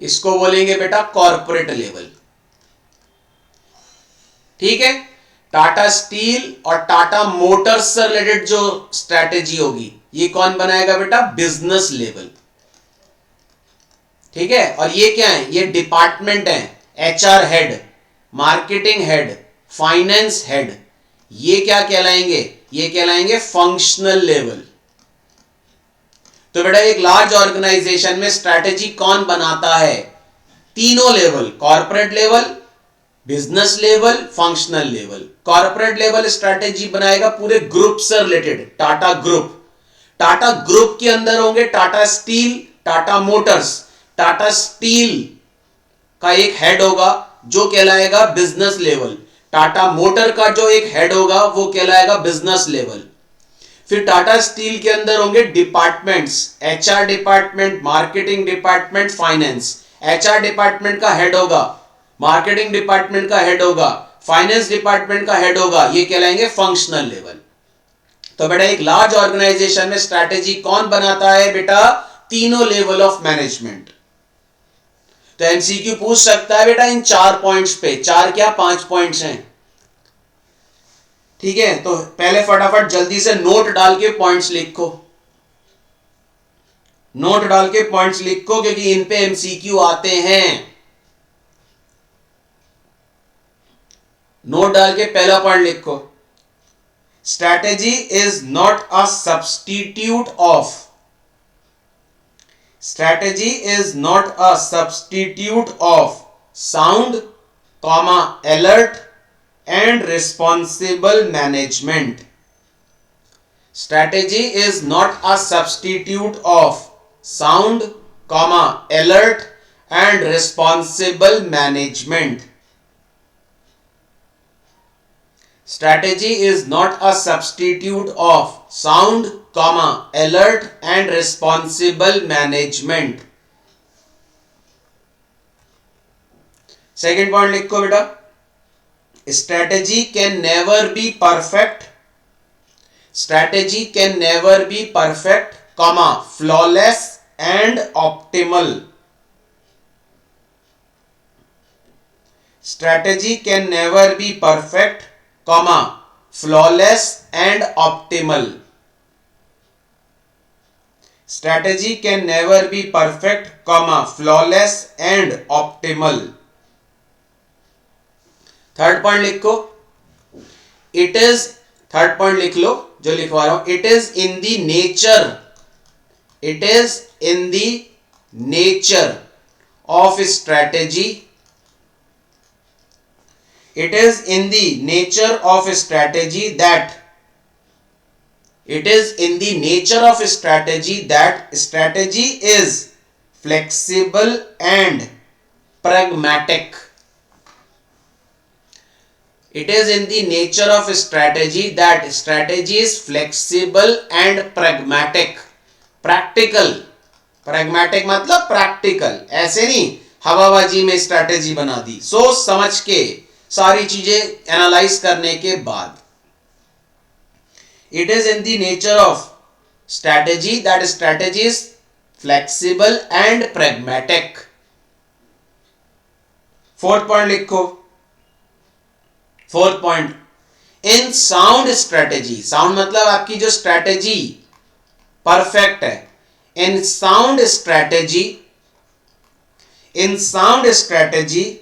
इसको बोलेंगे बेटा कॉर्पोरेट लेवल। ठीक है, टाटा स्टील और टाटा मोटर्स से रिलेटेड जो स्ट्रैटेजी होगी ये कौन बनाएगा बेटा? Business level. ठीक है, और ये क्या है? ये डिपार्टमेंट है, HR head, marketing head, finance head, ये क्या कहलाएंगे? ये कहलाएंगे फंक्शनल लेवल। तो बेटा एक लार्ज ऑर्गेनाइजेशन में स्ट्रैटेजी कौन बनाता है? तीनों level, corporate level, business level, functional level. Corporate level strategy बनाएगा पूरे ग्रुप से related, Tata group. Tata group के अंदर होंगे Tata steel, Tata Motors. Tata steel का एक हेड होगा जो कहलाएगा बिजनेस लेवल। टाटा मोटर का जो एक हेड होगा वो कहलाएगा बिजनेस लेवल। फिर टाटा स्टील के अंदर होंगे departments, HR department, marketing department, finance. HR department का हेड होगा, मार्केटिंग डिपार्टमेंट का हेड होगा, फाइनेंस डिपार्टमेंट का हेड होगा, ये कहलाएंगे फंक्शनल लेवल। तो बेटा एक लार्ज ऑर्गेनाइजेशन में स्ट्रैटेजी कौन बनाता है? बेटा तीनों लेवल ऑफ मैनेजमेंट। तो एमसीक्यू पूछ सकता है बेटा इन 4 पॉइंट्स पे, 4 क्या 5 पॉइंट्स हैं, ठीक है। तो पहले फटाफट जल्दी से नोट डाल के पॉइंट्स लिखो, नोट डाल के पॉइंट्स लिखो क्योंकि इन पे एमसीक्यू आते हैं। नोट डाल के पहला पॉइंट लिखो, strategy is not a substitute of, strategy is not a substitute of sound, alert and responsible management. Strategy is not a substitute of sound, alert and responsible management. Strategy is not a substitute of sound, alert and responsible management. Second point लिखो बेटा, strategy can never be perfect, strategy can never be perfect, flawless and optimal. Strategy can never be perfect, flawless and optimal. Strategy can never be perfect, flawless and optimal. Third point लिखो, it is, third point लिख लो जो लिखवा रहा हूं, it is in the nature, it is in the nature of strategy, it is in the nature of strategy that, it is in the nature of strategy that strategy is flexible and pragmatic. It is in the nature of strategy that strategy is flexible and pragmatic. Practical, pragmatic मतलब practical, ऐसे नहीं हवाबाजी में strategy बना दी, सोच समझ के सारी चीजें एनालाइज करने के बाद। It is in the nature of strategy that strategy is flexible and pragmatic. Fourth point लिखो, fourth point, in sound strategy, sound मतलब आपकी जो स्ट्रैटेजी परफेक्ट है, in sound strategy, in sound strategy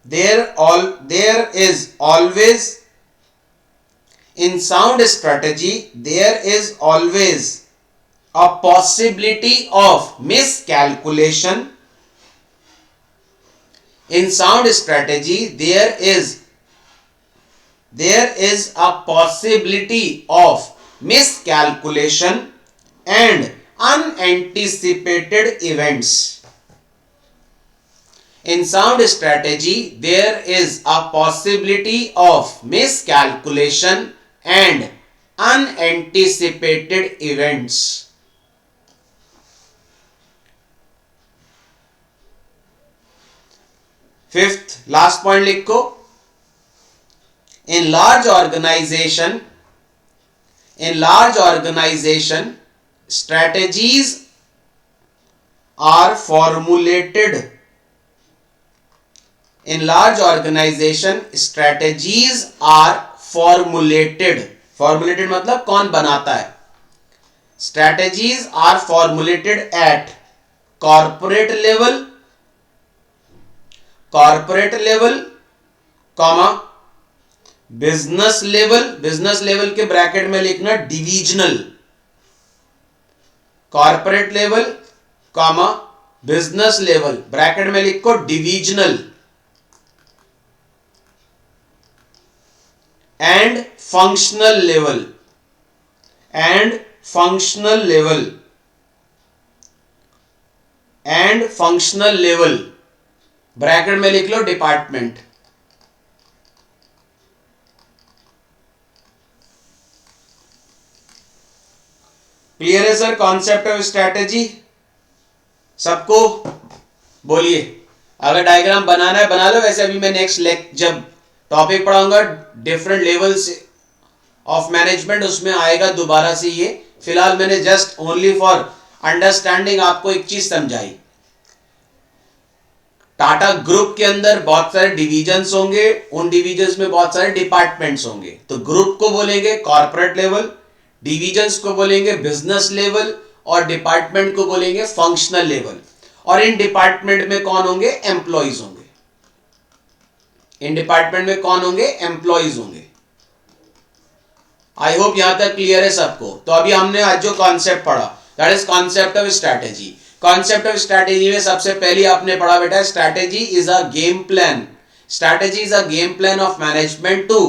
there is always, in sound strategy there is always a possibility of miscalculation. In sound strategy there is a possibility of miscalculation and unanticipated events. In sound strategy there is a possibility of miscalculation and unanticipated events. Fifth, last point लिखो, in large organization strategies are formulated. In large organization strategies are formulated. Formulated मतलब कौन बनाता है? Strategies are formulated at corporate level, business level, business level के bracket में लिखना divisional, corporate level comma business level, bracket में लिखो divisional and functional level, and functional level, and functional level, bracket में लिख लो डिपार्टमेंट। क्लियर है sir concept of strategy सबको? बोलिए, अगर डायग्राम बनाना है बना लो, वैसे अभी मैं नेक्स्ट जब टॉपिक पढ़ाऊंगा डिफरेंट लेवल्स ऑफ मैनेजमेंट उसमें आएगा दोबारा से ये। फिलहाल मैंने जस्ट ओनली फॉर अंडरस्टैंडिंग आपको एक चीज समझाई। टाटा ग्रुप के अंदर बहुत सारे डिविजन्स होंगे, उन डिविजन्स में बहुत सारे डिपार्टमेंट्स होंगे। तो ग्रुप को बोलेंगे कॉर्पोरेट लेवल, डिविजन्स को बोलेंगे बिजनेस लेवल और डिपार्टमेंट को बोलेंगे फंक्शनल लेवल। और इन डिपार्टमेंट में कौन होंगे? एम्प्लॉइज होंगे। इन डिपार्टमेंट में कौन होंगे? एम्प्लॉइज होंगे। आई होप यहां तक क्लियर है सबको। तो अभी हमने आज जो कॉन्सेप्ट पढ़ा that is concept of strategy. Concept of strategy में सबसे पहले आपने पढ़ा बेटा strategy is a game plan. Strategy is a game plan of management to,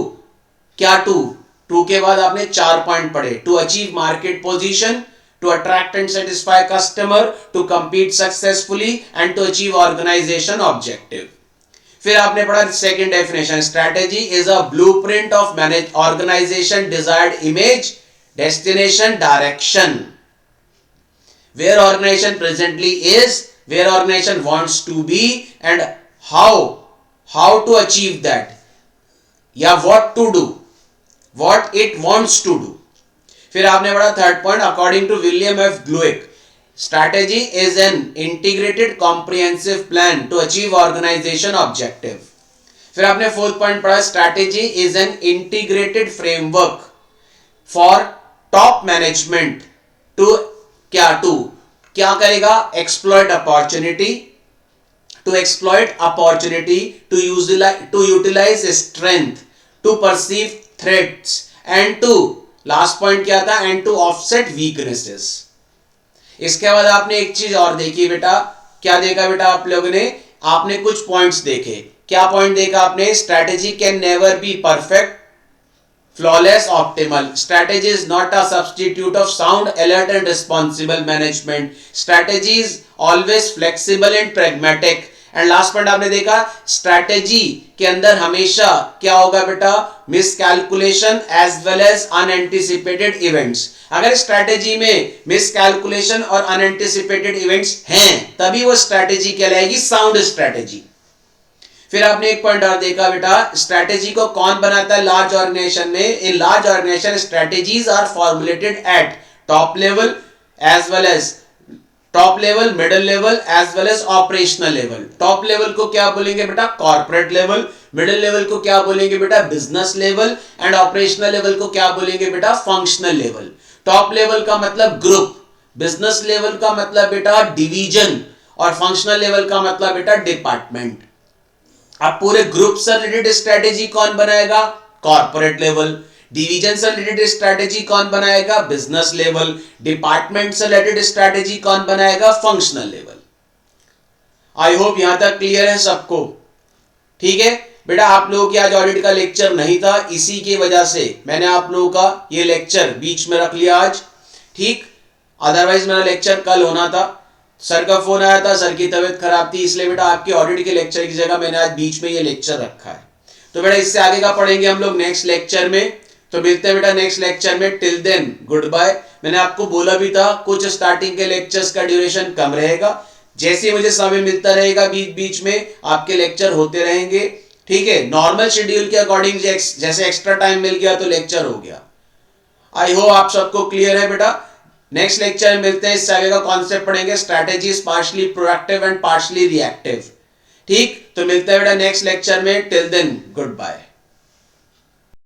क्या टू के बाद आपने 4 पॉइंट पढ़े। To achieve market position, to attract and satisfy customer, to compete successfully and to achieve organization objective. फिर आपने पढ़ा second definition, strategy is a blueprint of manage organization desired image, destination, direction, where organization presently is, where organization wants to be and how to achieve that, या what to do, what it wants to do। फिर आपने पढ़ा third point according to William F Glueck, strategy is an integrated comprehensive plan to achieve organization objective. फिर आपने fourth point पढ़ा strategy is an integrated framework for top management to क्या करेगा? Exploit opportunity, to exploit opportunity, to utilize strength, to perceive threats and to, last point क्या था? And to offset weaknesses. इसके बाद आपने एक चीज और देखी बेटा, क्या देखा बेटा आप लोगों ने? आपने कुछ पॉइंट्स देखे। क्या पॉइंट देखा आपने? Strategy can never be perfect, flawless, optimal. Strategy is not a substitute of sound, alert and responsible management. Strategy is always flexible and pragmatic. And last point आपने देखा स्ट्रैटेजी के अंदर हमेशा क्या होगा बेटा? Miscalculation as well as unanticipated events. अगर strategy में मिसकैलकुलेशन और अनएंटिसिपेटेड इवेंट्स हैं तभी वो स्ट्रैटेजी कहलाएगी साउंड स्ट्रैटेजी। फिर आपने एक पॉइंट और देखा बेटा, स्ट्रैटेजी को कौन बनाता है लार्ज ऑर्गेनाइजेशन में? In large organization strategies are formulated at top level as well as top level, middle level as well as operational level. Top level को क्या बोलेंगे बेटा? Corporate level. मिडिल लेवल को क्या बोलेंगे बेटा? Business level. And operational level को क्या बोलेंगे बेटा? Functional level. टॉप लेवल का मतलब ग्रुप, बिजनेस लेवल का मतलब बेटा डिवीजन और फंक्शनल लेवल का मतलब बेटा डिपार्टमेंट। अब पूरे ग्रुप से रिलेटेड स्ट्रैटेजी कौन बनाएगा? Corporate level. डिवीजन से रिलेटेड स्ट्रैटेजी कौन बनाएगा? Business level. डिपार्टमेंट से रिलेटेड स्ट्रैटेजी कौन बनाएगा? Functional level. आई होप यहां तक क्लियर है सबको? ठीक है बेटा, आप लोगों की आज ऑडिट का लेक्चर नहीं था, इसी की वजह से मैंने आप लोगों का ये लेक्चर बीच में रख लिया आज। ठीक, अदरवाइज मेरा लेक्चर कल होना था। सर का फोन आया था, सर की तबीयत खराब थी, इसलिए बेटा आपके ऑडिट के लेक्चर की जगह मैंने आज बीच में ये लेक्चर रखा है। तो बेटा इससे आगे का पढ़ेंगे हम लोग नेक्स्ट लेक्चर में। तो मिलते हैं बेटा नेक्स्ट लेक्चर में। Till then goodbye. मैंने आपको बोला भी था कुछ स्टार्टिंग के लेक्चर्स का ड्यूरेशन कम रहेगा, जैसे मुझे समय मिलता रहेगा बीच बीच में आपके लेक्चर होते रहेंगे। ठीक है, नॉर्मल शेड्यूल के अकॉर्डिंग जैसे एक्स्ट्रा टाइम मिल गया तो लेक्चर हो गया। आई होप आप सबको क्लियर है बेटा। नेक्स्ट लेक्चर में मिलते हैं, इससे आगे का कॉन्सेप्ट पढ़ेंगे strategy is partially proactive and partially reactive. ठीक, तो मिलते हैं बेटा नेक्स्ट लेक्चर में। Till then good bye.